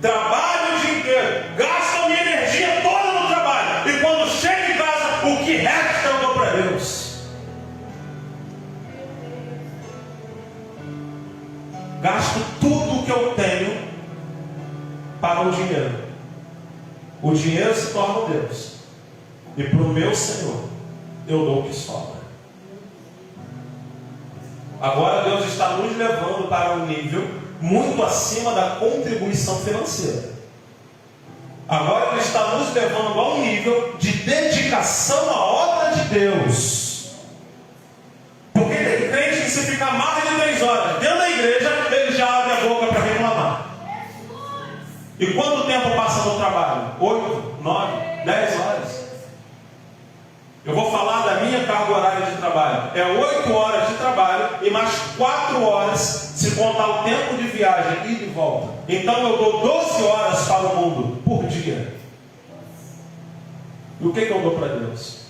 Trabalho o dia inteiro, gasto a minha energia toda no trabalho. E quando chego em casa, o que resta eu dou para Deus. Gasto tudo que eu tenho para o dinheiro. O dinheiro se torna Deus. E para o meu Senhor, eu dou o que sobra. Agora Deus está nos levando para um nível muito acima da contribuição financeira. Agora Ele está nos levando a um nível de dedicação à obra de Deus. Porque tem crente que se ficar mais de 3 horas dentro da igreja, ele já abre a boca para reclamar. E quanto tempo passa no trabalho? 8, 9, 10 horas. Eu vou falar da minha carga horária de trabalho. É 8 horas de trabalho e mais 4 horas, se contar o tempo de viagem e de volta. Então eu dou 12 horas para o mundo por dia. E o que eu dou para Deus?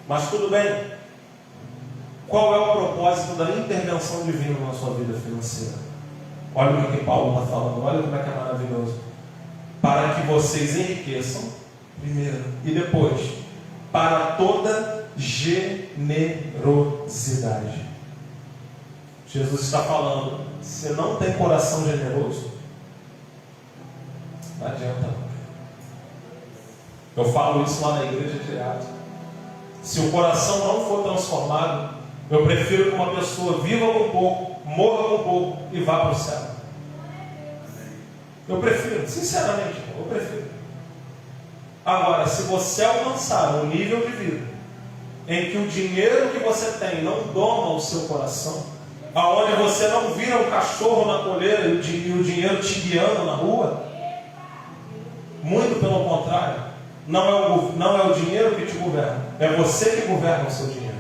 Mas tudo bem. Qual é o propósito da intervenção divina na sua vida financeira? Olha o que Paulo está falando. Olha como é que é maravilhoso. Para que vocês enriqueçam primeiro, e depois, para toda generosidade. Jesus está falando: você não tem coração generoso, não adianta. Eu falo isso lá na igreja direto. Se o coração não for transformado, eu prefiro que uma pessoa viva com pouco, morra com pouco e vá para o céu. Eu prefiro, sinceramente, eu prefiro. Agora, se você alcançar um nível de vida em que o dinheiro que você tem não doma o seu coração, aonde você não vira um cachorro na coleira e o dinheiro te guiando na rua, muito pelo contrário, não é o dinheiro que te governa, é você que governa o seu dinheiro.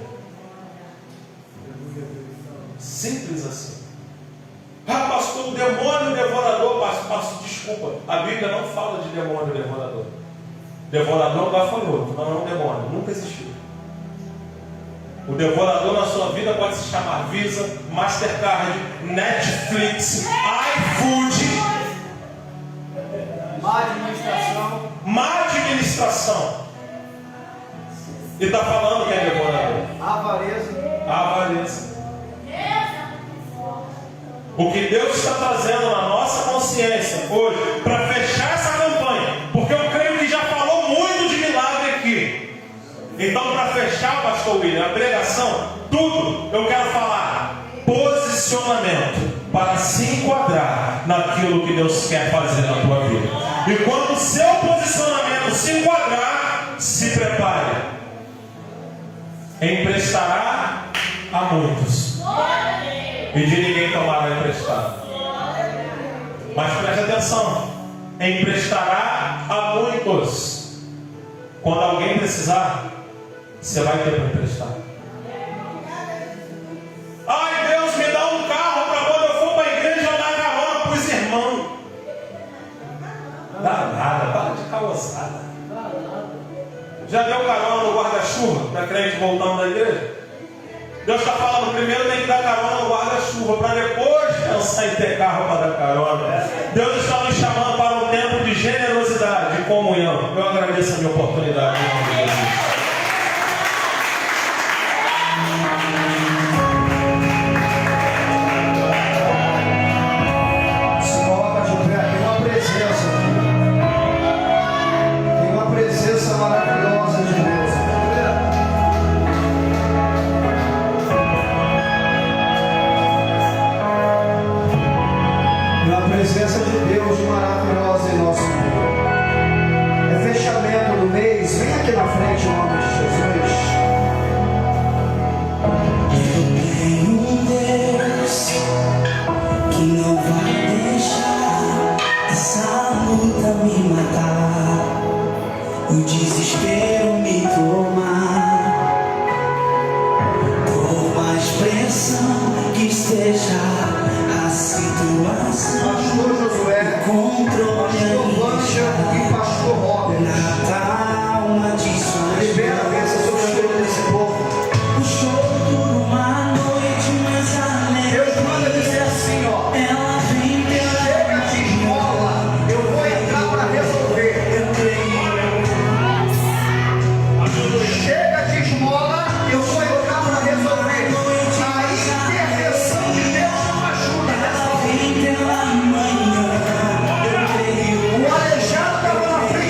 Simples assim. Ah, pastor, o demônio devorador, pastor, desculpa, a Bíblia não fala de demônio devorador. Devorador gafanhoto, não é um demônio, nunca existiu. O devorador na sua vida pode se chamar Visa, Mastercard, Netflix, iFood, má administração. E está falando que é devorador. Avareza. O que Deus está trazendo na nossa consciência hoje, para fechar essa campanha, porque eu creio que já falou muito de milagre aqui. Então, para fechar, pastor William, a pregação, tudo, eu quero falar posicionamento para se enquadrar naquilo que Deus quer fazer na tua vida. E quando o seu posicionamento se enquadrar, se prepare. Emprestará a muitos e de ninguém tomará emprestado. Mas preste atenção: emprestará a muitos. Quando alguém precisar, você vai ter para emprestar. Ai, Deus, me dá um carro para quando eu for para a igreja eu dar carona para os irmãos. Dá nada, para de causada. Já deu carona no guarda-chuva para crente voltando da igreja? Deus está falando: primeiro tem que dar carona no guarda-chuva, para depois pensar em ter carro para dar carona. Deus está nos chamando para um tempo de generosidade, de comunhão. Eu agradeço a minha oportunidade, em nome de Jesus. Se coloca de pé, tem uma presença aqui. Tem uma presença maravilhosa de Deus. Presença de Deus maravilhosa em nosso meio. É fechamento do mês. Vem aqui na frente. luta me matar, o desespero me tomar. Por mais pressão que esteja a situação, Pastor Josué, controle Pastor Vancha e Pastor Robert. nada alma de Libera a bênção sobre a vida desse povo. o choro dura uma noite, mas a Deus manda dizer assim, ó. ela vem pela Chega de esmola, eu vou entrar para resolver. eu creio. Chega de esmola, eu vou entrar para resolver. A intervenção de Deus não ajuda nessa hora. Vem pela manhã, eu creio. O aleijado estava na frente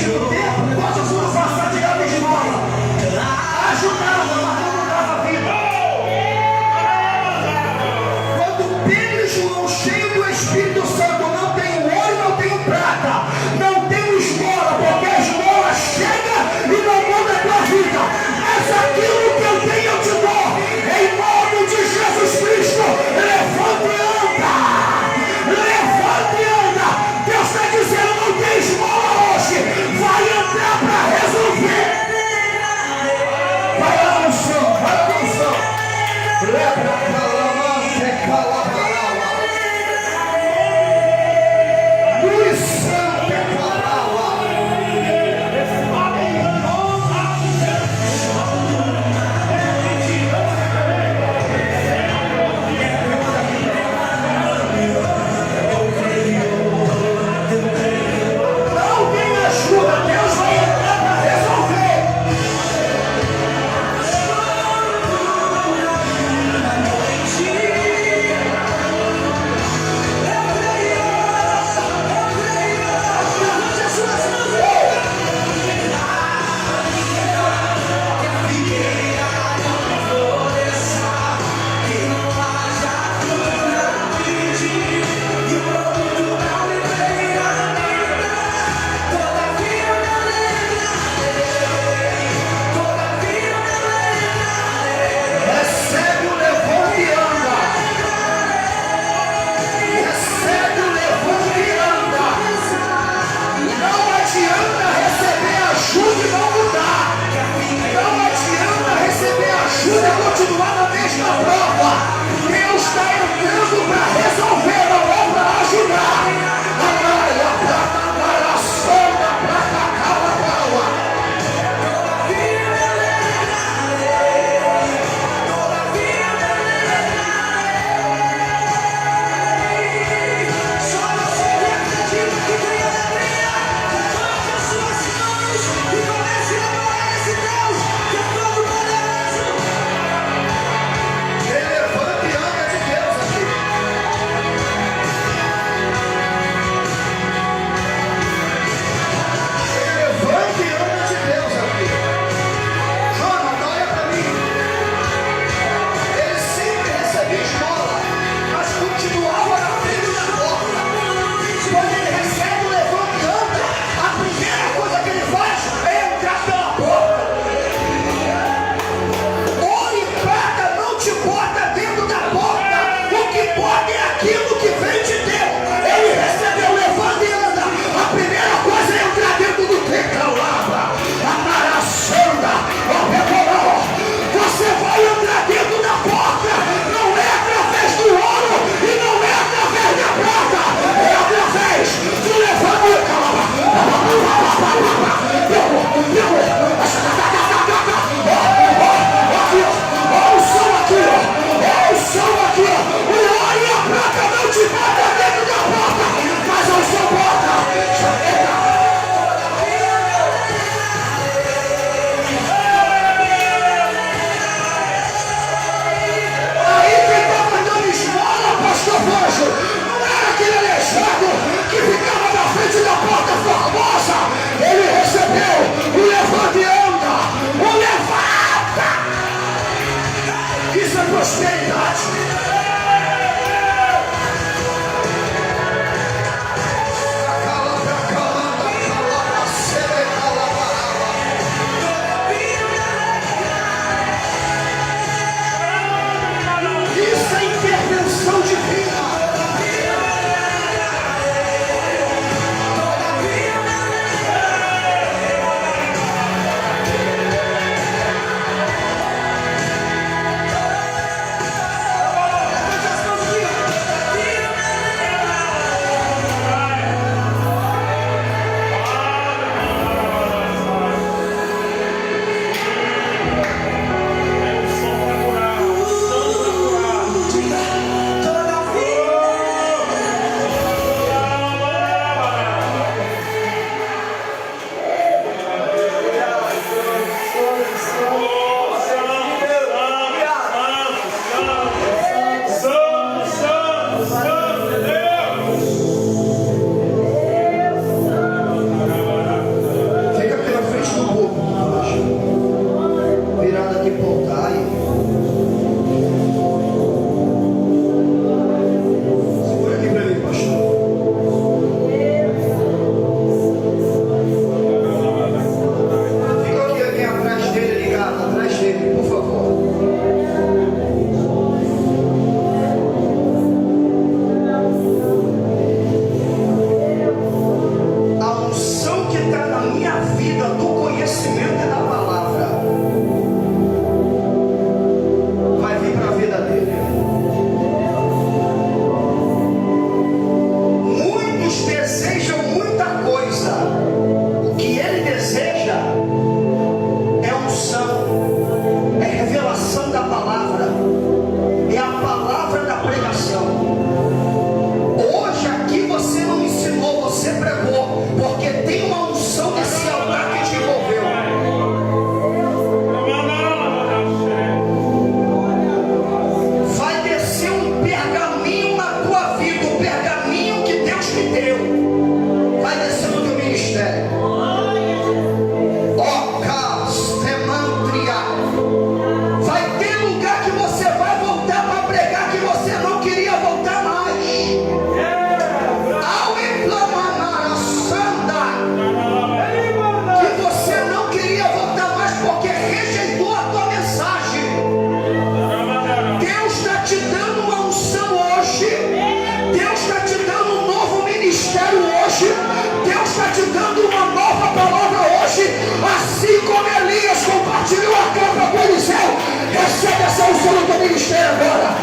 solução no teu ministério agora.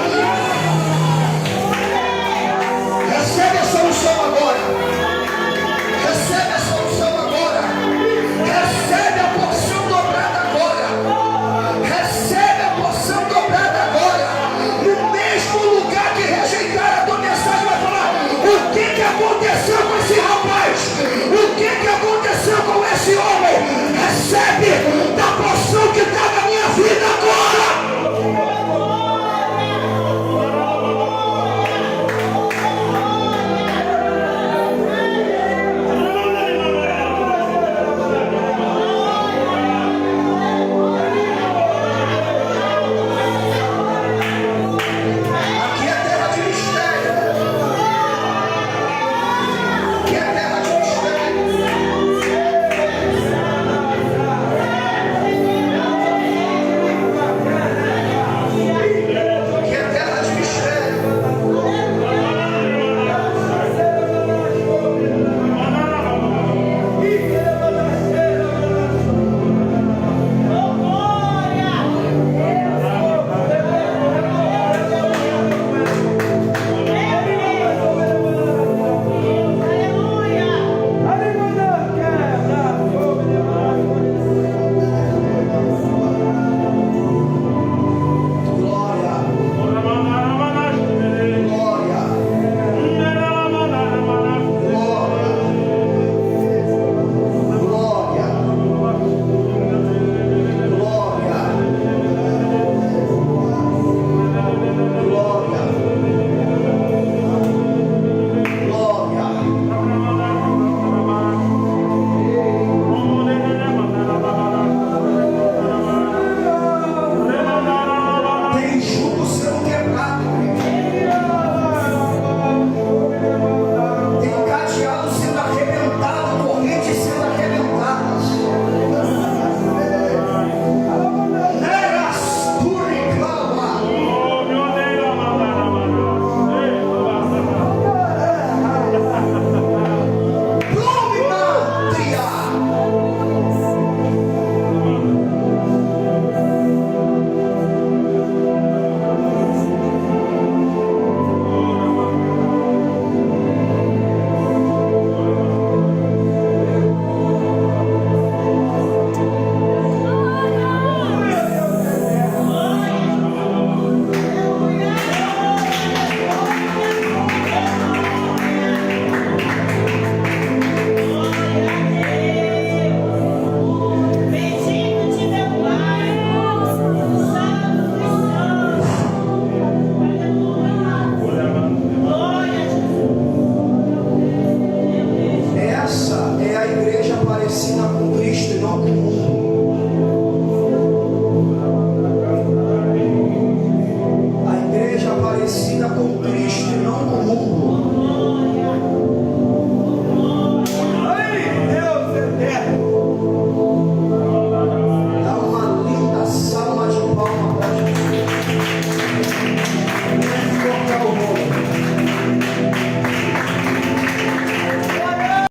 Recebe a solução agora.